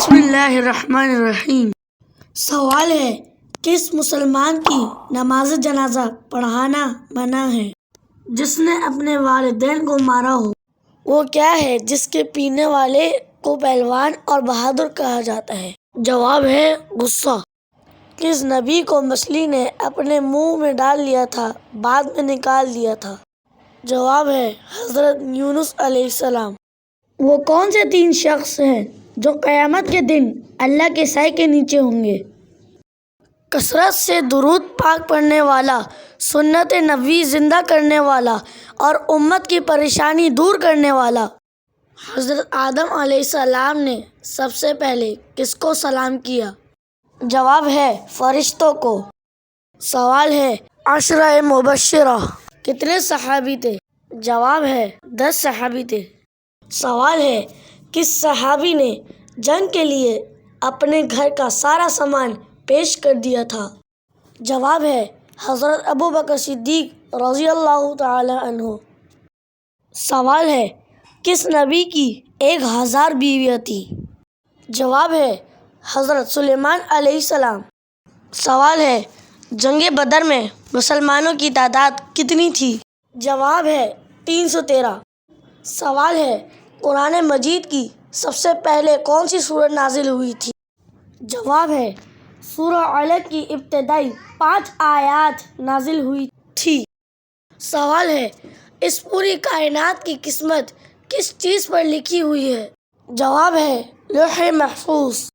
بسم اللہ الرحمن الرحیم۔ سوال ہے، کس مسلمان کی نماز جنازہ پڑھانا منع ہے؟ جس نے اپنے والدین کو مارا ہو۔ وہ کیا ہے جس کے پینے والے کو پہلوان اور بہادر کہا جاتا ہے؟ جواب ہے غصہ۔ کس نبی کو مچھلی نے اپنے منہ میں ڈال لیا تھا بعد میں نکال دیا تھا؟ جواب ہے حضرت یونس علیہ السلام۔ وہ کون سے 3 شخص ہیں جو قیامت کے دن اللہ کے سائے کے نیچے ہوں گے؟ کثرت سے درود پاک پڑھنے والا، سنت نبوی زندہ کرنے والا اور امت کی پریشانی دور کرنے والا۔ حضرت آدم علیہ السلام نے سب سے پہلے کس کو سلام کیا؟ جواب ہے فرشتوں کو۔ سوال ہے، عشرہ مبشرہ کتنے صحابی تھے؟ جواب ہے 10 صحابی تھے۔ سوال ہے، کس صحابی نے جنگ کے لیے اپنے گھر کا سارا سامان پیش کر دیا تھا؟ جواب ہے حضرت ابوبکر صدیق رضی اللہ تعالی عنہ۔ سوال ہے، کس نبی کی 1000 بیویاں تھیں؟ جواب ہے حضرت سلیمان علیہ السلام۔ سوال ہے، جنگ بدر میں مسلمانوں کی تعداد کتنی تھی؟ جواب ہے 313۔ سوال ہے، قرآن مجید کی سب سے پہلے کون سی سورت نازل ہوئی تھی؟ جواب ہے سورہ علق کی ابتدائی 5 آیات نازل ہوئی تھی۔ سوال ہے، اس پوری کائنات کی قسمت کس چیز پر لکھی ہوئی ہے؟ جواب ہے لوح محفوظ۔